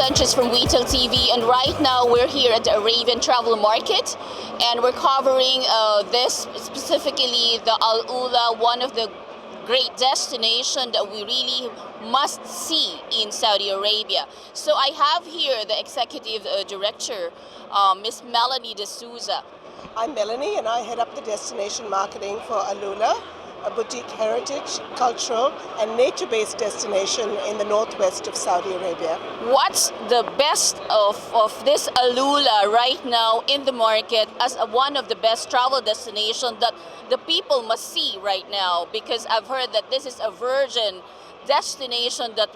Sanchez from Retail TV, and right now we're here at the Arabian Travel Market, and we're covering this specifically the AlUla, one of the great destination that we really must see in Saudi Arabia. So I have here the executive director, Miss Melanie D'Souza. I'm Melanie, and I head up the destination marketing for AlUla, a boutique heritage, cultural, and nature-based destination in the northwest of Saudi Arabia. What's the best of this AlUla right now in the market as one of the best travel destinations that the people must see right now? Because I've heard that this is a virgin destination that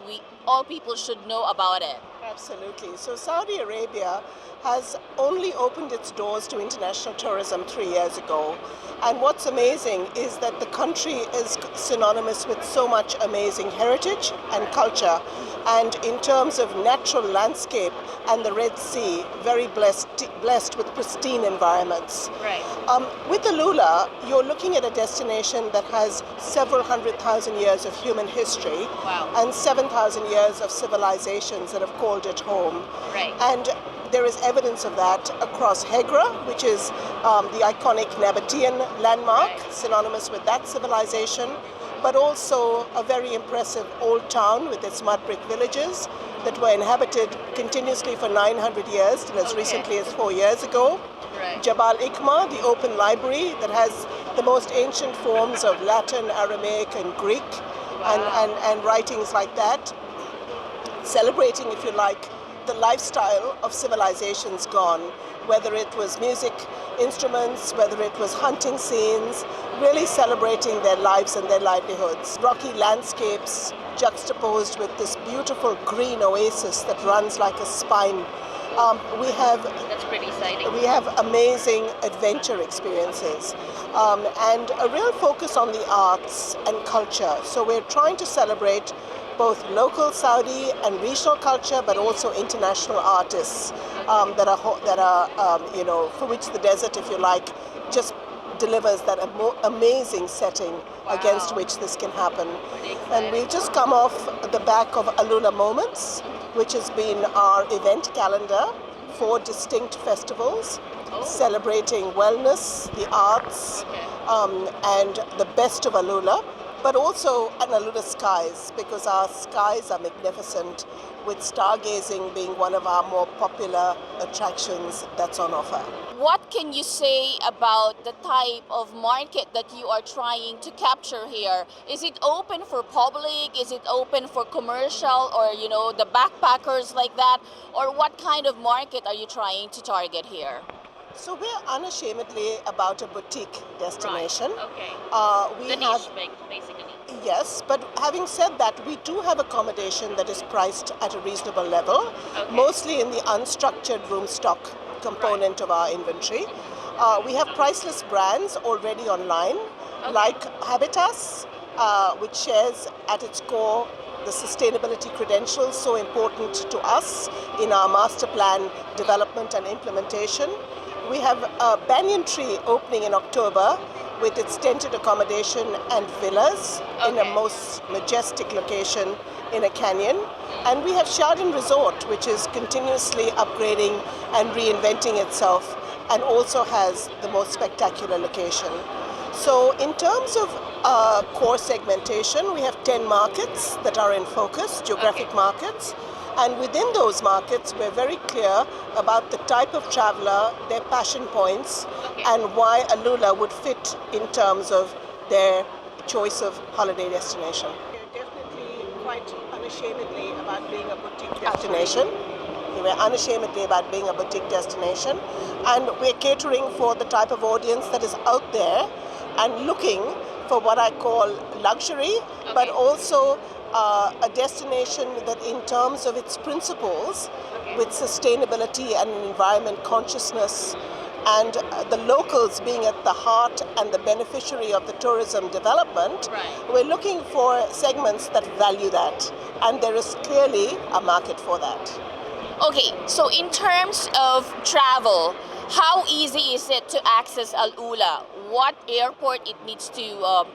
all people should know about it. Absolutely. So Saudi Arabia has only opened its doors to international tourism 3 years ago. And what's amazing is that the country is synonymous with so much amazing heritage and culture. And in terms of natural landscape and the Red Sea, very blessed with pristine environments. Right. With AlUla, you're looking at a destination that has several 100,000 years of human history. Wow. And 7,000 years of civilizations that have called it home. Right. And there is evidence of that across Hegra, which is the iconic Nabatean landmark, synonymous with that civilization, but also a very impressive old town with its mud brick villages that were inhabited continuously for 900 years, till as recently as 4 years ago. Right. Jabal Ikma, the open library that has the most ancient forms of Latin, Aramaic, and Greek, and writings like that, celebrating, if you like, the lifestyle of civilizations gone, whether it was music instruments, whether it was hunting scenes, really celebrating their lives and their livelihoods. Rocky landscapes juxtaposed with this beautiful green oasis that runs like a spine. That's pretty exciting. We have amazing adventure experiences and a real focus on the arts and culture. So we're trying to celebrate both local Saudi and regional culture, but also international artists that are for which the desert, if you like, just delivers that amazing setting against which this can happen. And we've just come off the back of AlUla Moments, which has been our event calendar, 4 distinct festivals celebrating wellness, the arts, and the best of AlUla. But also an AlUla skies, because our skies are magnificent, with stargazing being one of our more popular attractions that's on offer. What can you say about the type of market that you are trying to capture here? Is it open for public? Is it open for commercial, or the backpackers like that? Or what kind of market are you trying to target here? So we're unashamedly about a boutique destination. Right. Okay. We the have niche, basically. Yes, but having said that, we do have accommodation that is priced at a reasonable level, mostly in the unstructured room stock component of our inventory. We have priceless brands already online, like Habitas, which shares at its core the sustainability credentials so important to us in our master plan development and implementation. We have a banyan tree opening in October with its tented accommodation and villas in a most majestic location in a canyon. And we have Shardin Resort, which is continuously upgrading and reinventing itself, and also has the most spectacular location. So in terms of core segmentation, we have 10 markets that are in focus, geographic markets. And within those markets, we're very clear about the type of traveler, their passion points, and why AlUla would fit in terms of their choice of holiday destination. We're definitely quite unashamedly about being a boutique destination. We're unashamedly about being a boutique destination. And we're catering for the type of audience that is out there and looking for what I call luxury, but also a destination that in terms of its principles, with sustainability and environment consciousness, and the locals being at the heart and the beneficiary of the tourism development, we're looking for segments that value that. And there is clearly a market for that. Okay, so in terms of travel, how easy is it to access AlUla? What airport it needs to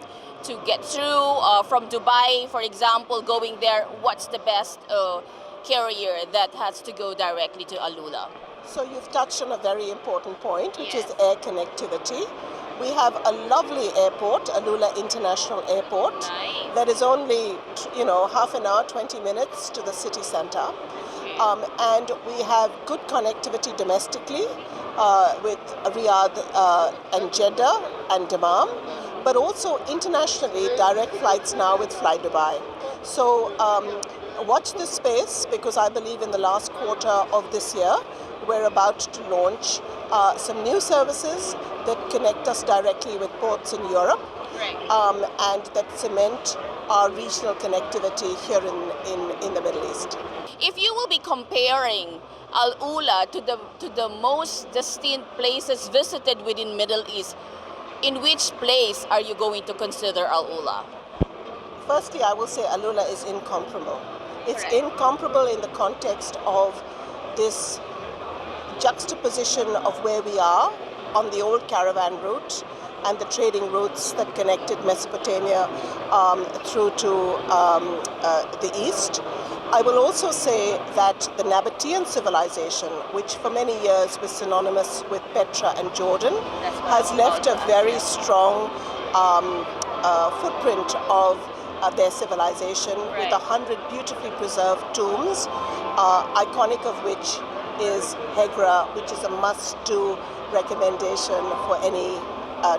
get through? From Dubai, for example, going there, what's the best carrier that has to go directly to AlUla? So you've touched on a very important point, which is Yes. air connectivity. We have a lovely airport, AlUla International Airport, Nice. that is only, half an hour, 20 minutes to the city center. And we have good connectivity domestically with Riyadh and Jeddah and Dammam, but also internationally, direct flights now with Fly Dubai. So watch this space, because I believe in the last quarter of this year, we're about to launch some new services that connect us directly with ports in Europe, Right. and that cement our regional connectivity here in the Middle East. If you will be comparing AlUla to the most distinct places visited within Middle East, in which place are you going to consider AlUla? Firstly, I will say AlUla is incomparable. It's Correct. incomparable in the context of this juxtaposition of where we are on the old caravan route and the trading routes that connected Mesopotamia through to the east. I will also say that the Nabatean civilization, which for many years was synonymous with Petra and Jordan, That's what has I was left a about to very ask, yeah. strong footprint of their civilization, with Right. 100 beautifully preserved tombs, iconic of which is Hegra, which is a must-do recommendation for any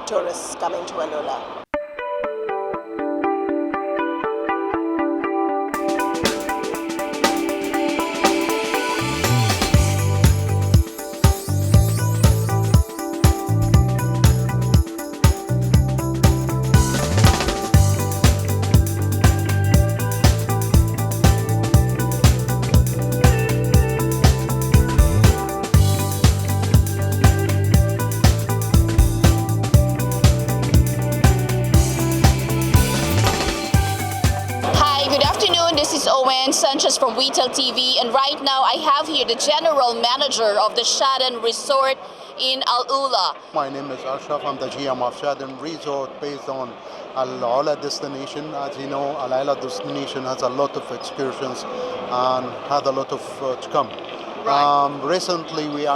tourists coming to AlUla. Hi, good afternoon. This is Owen Sanchez from Retail TV, and right now I have here the general manager of the Shaddan Resort in AlUla. My name is Ashraf. I'm the GM of Shaddan Resort based on AlUla destination. As you know, AlUla destination has a lot of excursions and had a lot of to come. Right. Recently, we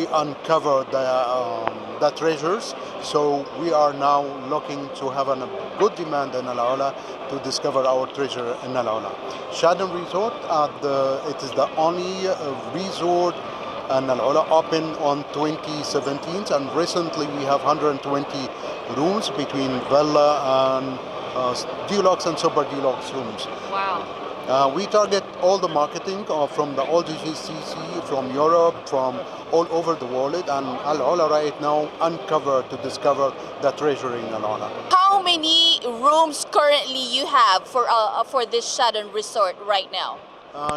uncovered the treasures, so we are now looking to have a good demand in AlUla to discover our treasure in AlUla. Shaddan Resort, it is the only resort and AlUla opened on 2017, and recently we have 120 rooms between villa and deluxe and super deluxe rooms. Wow. We target all the marketing from the old GCC, from Europe, from all over the world, and AlUla right now uncovered to discover the treasure in AlUla. How many rooms currently you have for this Shaddan Resort right now?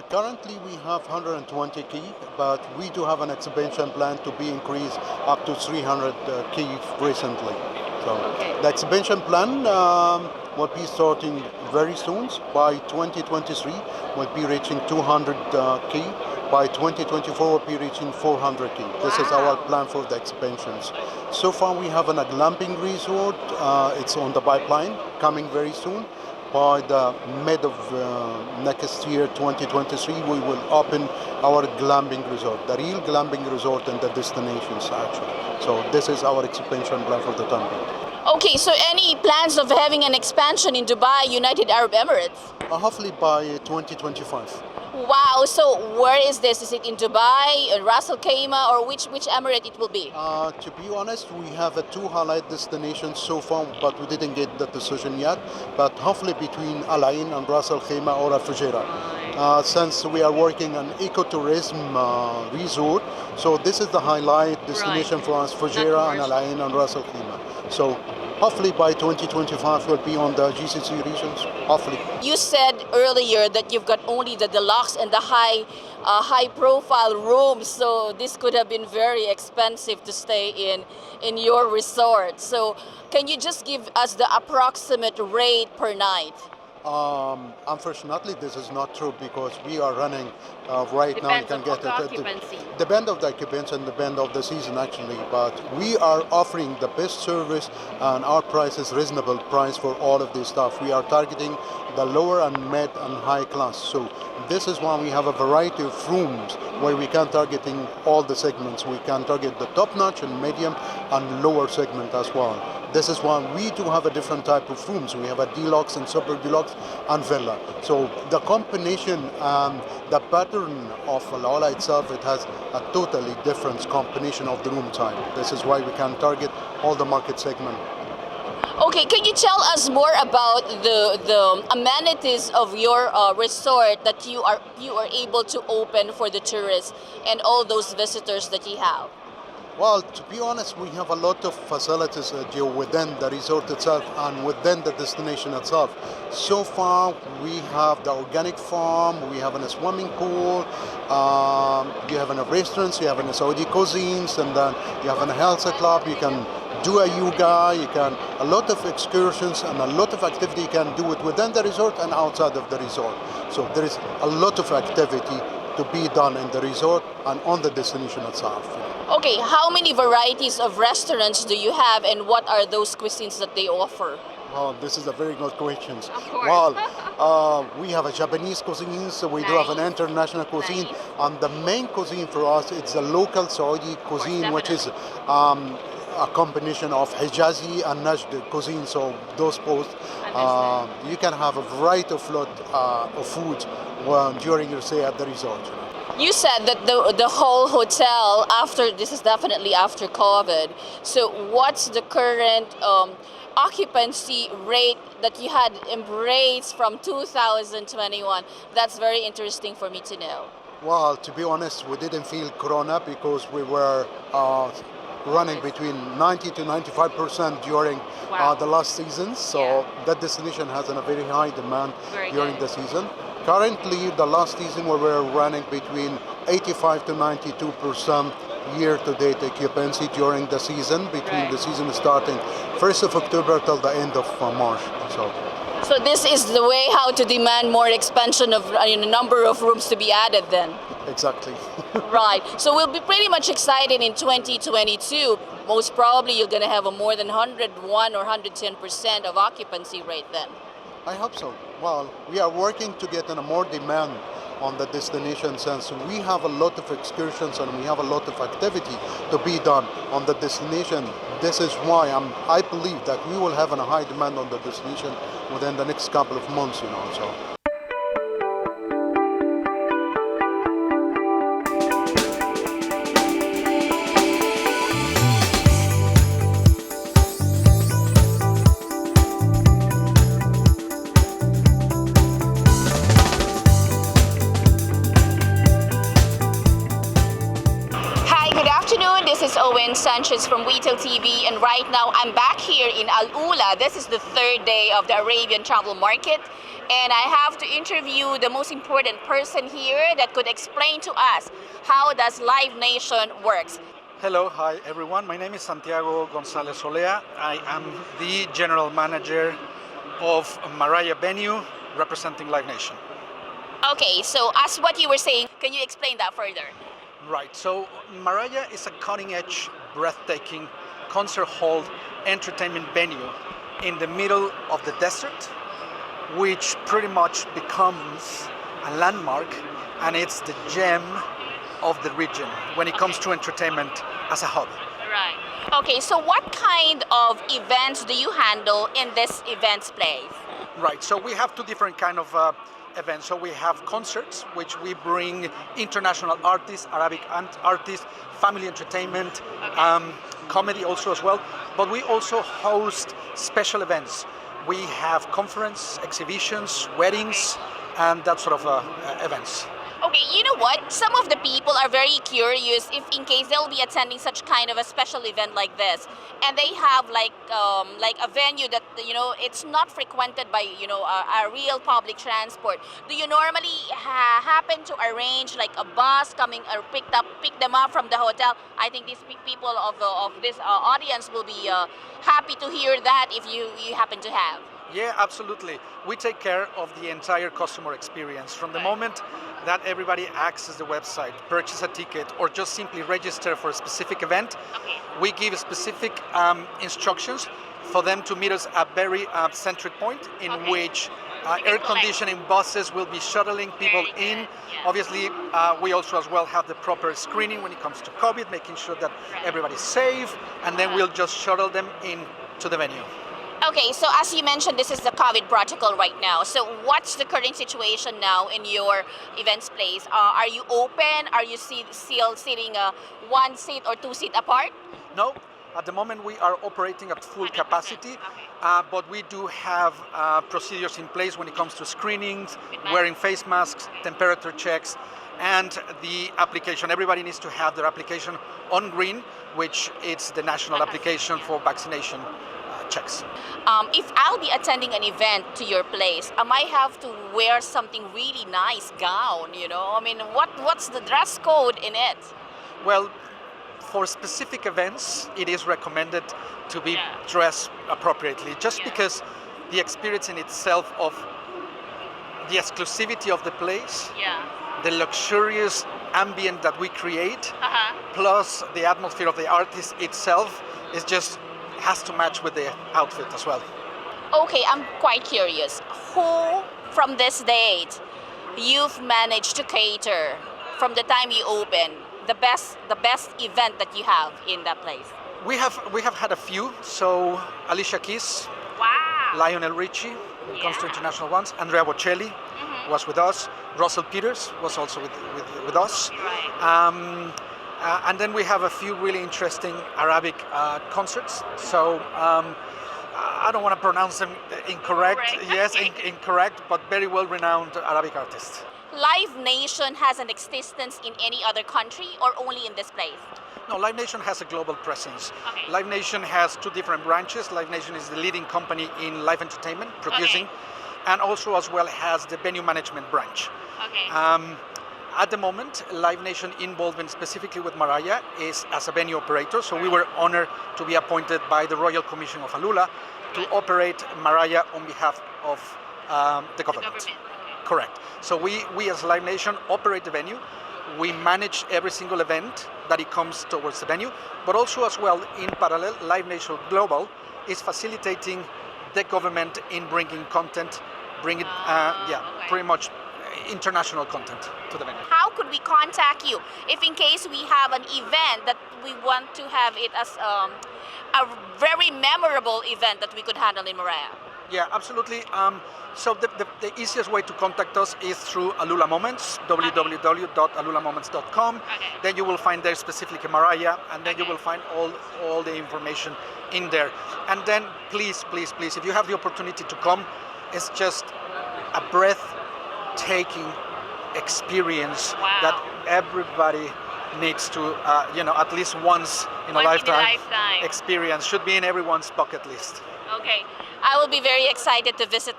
Currently we have 120 key, but we do have an expansion plan to be increased up to 300 key recently. So Okay. the expansion plan will be starting very soon. By 2023, we'll be reaching 200 key. By 2024, we'll be reaching 400 key. This is our Wow. plan for the expansions. So far, we have a glamping resort. It's on the pipeline, coming very soon. By the mid of next year, 2023, we will open our glamping resort, the real glamping resort in the destinations actually. So this is our expansion plan for the time being. Okay, so any plans of having an expansion in Dubai, United Arab Emirates? Hopefully by 2025. Wow, so where is this? Is it in Dubai, Ras Al Khaimah, or which emirate it will be? To be honest, we have two highlight destinations so far, but we didn't get the decision yet. But hopefully between Al Ain and Ras Al Khaimah or Al Fujairah. Since we are working on ecotourism resort, so this is the highlight destination for us, Fujairah and Al Ain and Ras Al Khaimah. So hopefully by 2025 we'll be on the GCC regions, hopefully. You said earlier that you've got only the deluxe and the high profile rooms, so this could have been very expensive to stay in your resort. So can you just give us the approximate rate per night? Unfortunately, this is not true because we are running right now. You Depends can on get the it occupancy. depend of the occupancy and depend of the season actually. But we are offering the best service and our price is reasonable price for all of this stuff. We are targeting the lower and mid and high class. So this is why we have a variety of rooms where we can targeting all the segments. We can target the top notch and medium and lower segment as well. This is why we do have a different type of rooms. We have a deluxe and super deluxe and villa. So the combination and the pattern of AlUla itself, it has a totally different combination of the room type. This is why we can target all the market segment. Okay, can you tell us more about the amenities of your resort that you are able to open for the tourists and all those visitors that you have? Well, to be honest, we have a lot of facilities within the resort itself and within the destination itself. So far, we have the organic farm, we have a swimming pool, you have a restaurants, you have a Saudi cuisines, and then you have a health club. You can do a yoga, you can a lot of excursions and a lot of activity. You can do it within the resort and outside of the resort. So there is a lot of activity to be done in the resort and on the destination itself. Okay, how many varieties of restaurants do you have, and what are those cuisines that they offer? Oh, this is a very good question. Of course. Well, we have a Japanese cuisine, so we do have an international cuisine, Nice. and the main cuisine for us it's a local Saudi cuisine, which is a combination of Hijazi and Najd cuisine. So those both, you can have a variety of food during your stay at the resort. You said that the whole hotel, after this is definitely after COVID. So what's the current occupancy rate that you had embraced from 2021? That's very interesting for me to know. Well, to be honest, we didn't feel Corona because we were running between 90 to 95% during the last season. So that destination has a very high demand during the season. Currently, the last season we were running between 85 to 92% year-to-date occupancy during the season, between the season starting 1st of October till the end of March. So this is the way how to demand more expansion of number of rooms to be added then. Exactly. Right. So we'll be pretty much excited in 2022. Most probably you're going to have a more than 101 or 110% of occupancy rate then. I hope so. Well, we are working to get more demand on the destination since we have a lot of excursions and we have a lot of activity to be done on the destination. This is why I believe that we will have a high demand on the destination within the next couple of months, So. This is Owen Sanchez from Retail TV, and right now I'm back here in AlUla. This is the third day of the Arabian travel market, and I have to interview the most important person here that could explain to us how does Live Nation works. Hello, hi everyone. My name is Santiago Gonzalez Olea. I am the general manager of Maraya Venue representing Live Nation. Okay, so as what you were saying, can you explain that further? Right, so Maraya is a cutting-edge, breathtaking, concert hall entertainment venue in the middle of the desert, which pretty much becomes a landmark, and it's the gem of the region when it comes to entertainment as a hub. Right. Okay, so what kind of events do you handle in this events place? Right, so we have two different kind of events. So we have concerts, which we bring international artists, Arabic artists, family entertainment, comedy also as well. But we also host special events. We have conference, exhibitions, weddings, and that sort of events. Okay, you know what? Some of the people are very curious if in case they'll be attending such kind of a special event like this, and they have like a venue that it's not frequented by a real public transport. Do you normally happen to arrange like a bus coming or pick them up from the hotel? I think these people of this audience will be happy to hear that if you happen to have. Yeah, absolutely. We take care of the entire customer experience from the moment that everybody accesses the website, purchase a ticket, or just simply register for a specific event. Okay. We give specific instructions for them to meet us at very centric point in which Air conditioning buses will be shuttling people Very in. good, yeah. Obviously, we also as well have the proper screening when it comes to COVID, making sure that Right. everybody's safe, and then we'll just shuttle them in to the venue. Okay, so as you mentioned, this is the COVID protocol right now. So what's the current situation now in your events place? Are you open? Are you still sitting one seat or two seat apart? No, at the moment we are operating at full 100%, capacity, okay. but we do have procedures in place when it comes to screenings, With masks. wearing face masks, temperature checks, and the application. Everybody needs to have their application on green, which is the national application for vaccination checks. If I'll be attending an event to your place, I might have to wear something really nice gown, you know? I mean, what's the dress code in it? Well, for specific events, it is recommended to be Yeah. dressed appropriately, just Yeah. because the experience in itself of the exclusivity of the place, Yeah. the luxurious ambient that we create, Uh-huh. plus the atmosphere of the artist itself, is just has to match with the outfit as well. Okay, I'm quite curious. Who from this date you've managed to cater from the time you open the best event that you have in that place? We have had a few. So Alicia Keys, Wow. Lionel Richie, when it comes to Yeah. international ones. Andrea Bocelli was with us. Russell Peters was also with us. Right. And then we have a few really interesting Arabic concerts. So I don't want to pronounce them incorrect. Correct. Yes, incorrect, but very well-renowned Arabic artists. Live Nation has an existence in any other country or only in this place? No, Live Nation has a global presence. Okay. Live Nation has two different branches. Live Nation is the leading company in live entertainment, producing, and also as well has the venue management branch. Okay. At the moment, Live Nation involvement specifically with Mariah is as a venue operator. So we were honored to be appointed by the Royal Commission of AlUla to operate Mariah on behalf of the government. Okay. Correct. So we as Live Nation operate the venue. We manage every single event that it comes towards the venue, but also as well in parallel, Live Nation Global is facilitating the government in bringing content, Okay. pretty much international content to the venue. How could we contact you if in case we have an event that we want to have it as a very memorable event that we could handle in Mariah? Yeah, absolutely. So the easiest way to contact us is through AlUla Moments, www.alulamoments.com. Okay. Then you will find there specifically Mariah, and then you Okay. will find all the information in there. And then please, if you have the opportunity to come, it's just a breathtaking experience Wow. that everybody needs to, at least once in a lifetime experience. Should be in everyone's bucket list. Okay, I will be very excited to visit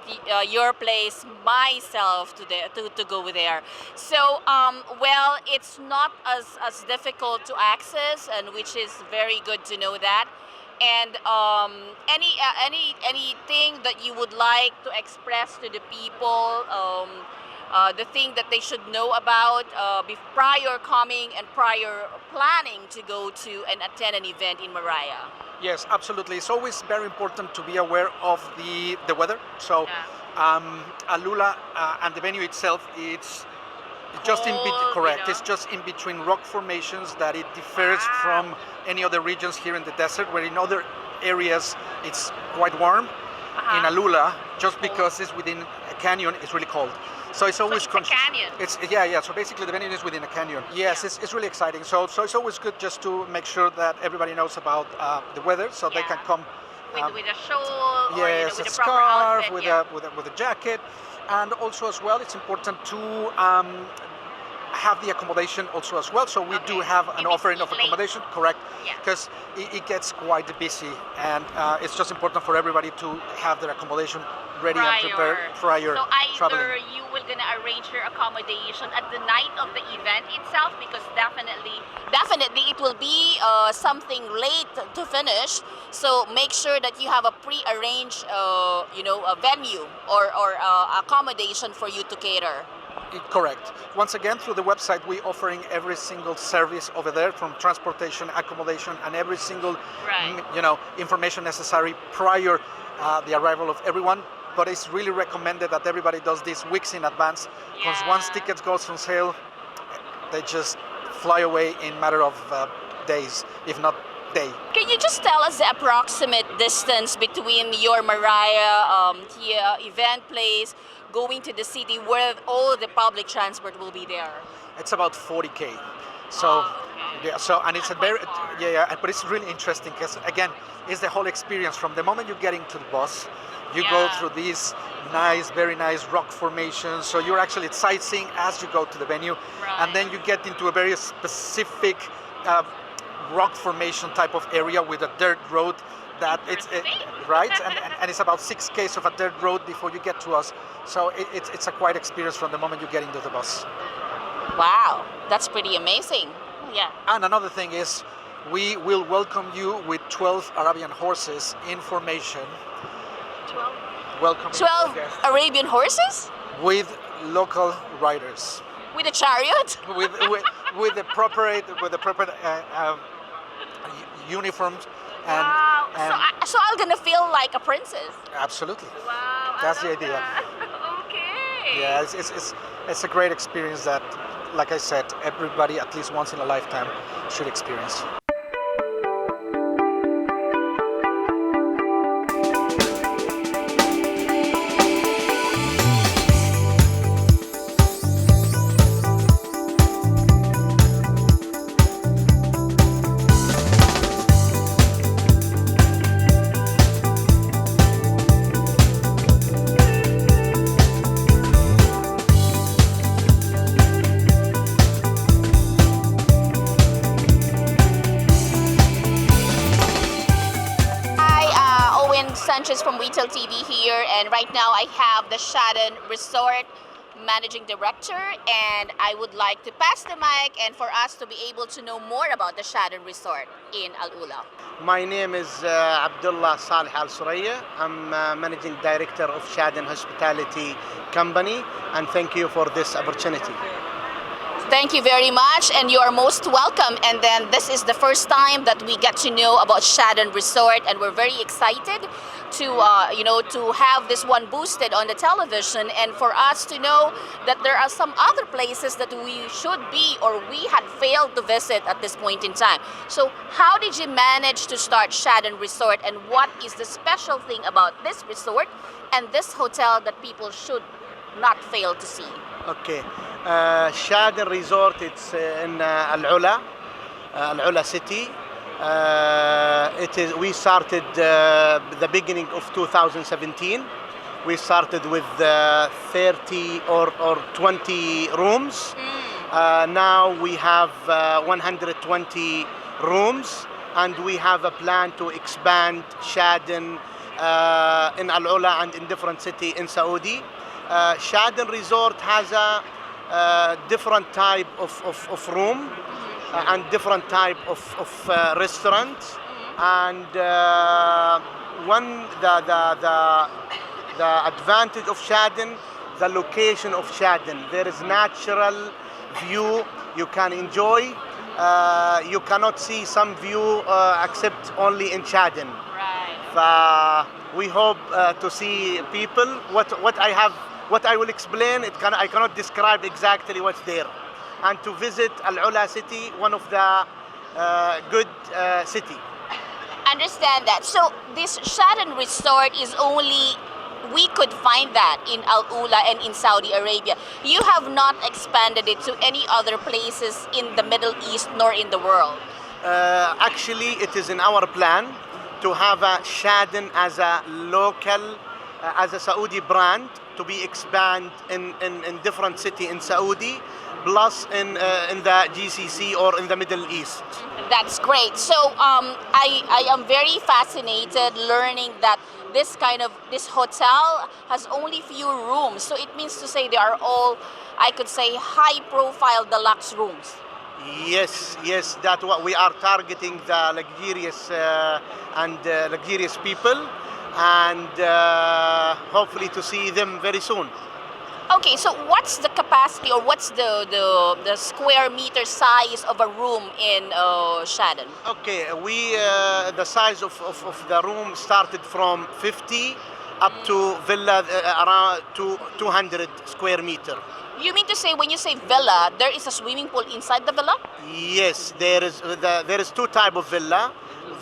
your place myself to go there. So, well, it's not as difficult to access, and which is very good to know that. And anything that you would like to express to the people, the thing that they should know about prior coming and prior planning to go to and attend an event in Mariah. Yes, absolutely. It's always very important to be aware of the weather. So, AlUla and the venue itself, it's just Cold, correct. you know? It's just in between rock formations that it differs from any other regions here in the desert, where in other areas it's quite warm. In AlUla, just because it's within a canyon, it's really cold. So it's always it's a canyon. It's yeah. So basically, the venue is within a canyon. Yes, Yeah. it's really exciting. So it's always good just to make sure that everybody knows about the weather, so they can come. With a shawl or Yes, with a a proper scarf, outfit. with a jacket, and also as well, it's important to have the accommodation also as well. So we do have an If it's offering of late. accommodation, correct? Yeah. Because it gets quite busy, and it's just important for everybody to have their accommodation ready and prepared prior So either traveling. you will gonna arrange your accommodation at the night of the event itself, because definitely it will be something late to finish. So make sure that you have a pre-arranged, a venue or accommodation for you to cater. Correct. Once again, through the website, we're offering every single service over there, from transportation, accommodation, and every single Right. information necessary prior the arrival of everyone. but it's really recommended that everybody does this weeks in advance, because once tickets goes on sale, they just fly away in matter of days, if not day. Can you just tell us the approximate distance between your Maria event place going to the city where all the public transport will be there? It's about 40K. So, yeah. So, and it's a very, but it's really interesting because again, it's the whole experience from the moment you get into the bus, you go through these nice, very nice rock formations. So you're actually sightseeing as you go to the venue, and then you get into a very specific rock formation type of area with a dirt road that it's right, and it's about 6Ks of a dirt road before you get to us. So it's a quite experience from the moment you get into the bus. Wow, that's pretty amazing. Yeah. And another thing is, we will welcome you with 12 Arabian horses in formation. 12? Welcome. 12 Arabian horses? With local riders. With a chariot? with the proper uniforms. And, wow. and so I'm gonna feel like a princess. Absolutely. Wow. That's the idea. Okay. Yeah, it's a great experience that, like I said, everybody at least once in a lifetime should experience. Sanchez from Retail TV here, and right now I have the Shadon Resort Managing Director, and I would like to pass the mic and for us to be able to know more about the Shadon Resort in AlUla. My name is Abdullah Salih Al Suraya. I'm Managing Director of Shadon Hospitality Company, and thank you for this opportunity. Thank you very much, and you are most welcome. And then this is the first time that we get to know about Shadon Resort, and we're very excited to to have this one boosted on the television, and for us to know that there are some other places that we should be or we had failed to visit at this point in time. So how did you manage to start Shadon Resort, and what is the special thing about this resort and this hotel that people should not fail to see? Okay, Shadon Resort, it's in AlUla city. We started the beginning of 2017. We started with 30 or 20 rooms. Now we have 120 rooms, and we have a plan to expand Shadon in AlUla and in different cities in Saudi. Shadon Resort has a different type of room and different type of restaurant, and the advantage of Shadon, the location of Shadon. There is natural view you can enjoy. You cannot see some view except only in Shadon. Right. We hope to see people. What I will explain, I cannot describe exactly what's there. And to visit AlUla city, one of the good city. Understand that. So this Shadon Resort is only, we could find that in AlUla and in Saudi Arabia. You have not expanded it to any other places in the Middle East nor in the world. Actually, it is in our plan to have a Shadon as a local, as a Saudi brand, to be expand in different city in Saudi, plus in the GCC or in the Middle East. That's great. So I am very fascinated learning that this hotel has only few rooms. So it means to say they are all, I could say, high-profile deluxe rooms. Yes, that's what we are targeting, the luxurious and luxurious people, and hopefully to see them very soon. Okay, so what's the capacity or what's the square meter size of a room in Shadon? Okay, the size of the room started from 50 up to villa around 200 square meter. You mean to say when you say villa, there is a swimming pool inside the villa? Yes, there is two type of villa.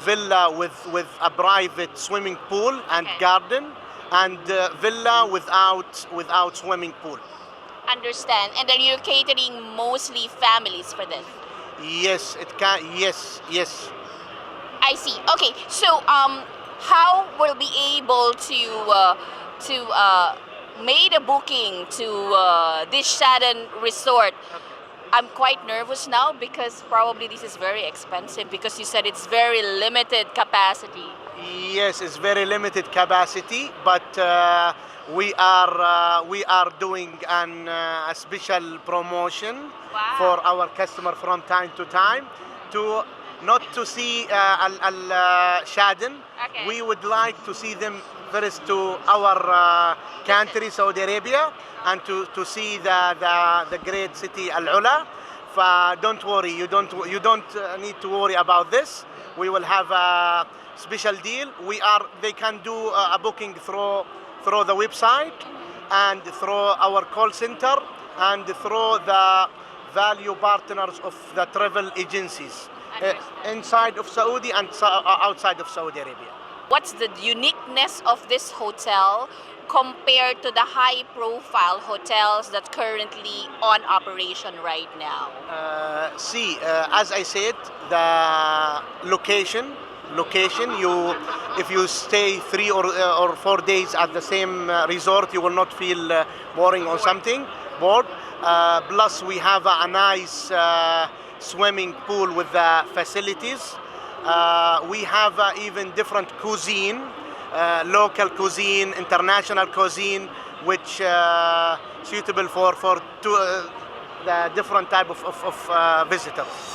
Villa with a private swimming pool and Okay. garden, and villa without swimming pool. Understand. And then you're catering mostly families for this. Yes, it can. Yes. I see. Okay, so how will be able to made a booking to this Shadon resort? I'm quite nervous now because probably this is very expensive because you said it's very limited capacity. Yes, it's very limited capacity, but we are doing a special promotion Wow. for our customer from time to time to not to see Shadon. Okay. We would like to see them first to our country, Saudi Arabia, and to see the great city AlUla. Don't worry, you don't need to worry about this. We will have a special deal. They can do a booking through the website and through our call center and through the value partners of the travel agencies inside of Saudi and outside of Saudi Arabia. What's the uniqueness of this hotel compared to the high-profile hotels that currently on operation right now? As I said, the location. If you stay 3 or 4 days at the same resort, you will not feel boring or something. Bored. Plus, we have a nice swimming pool with the facilities. We have even different cuisine, local cuisine, international cuisine, which suitable for the different type of visitors.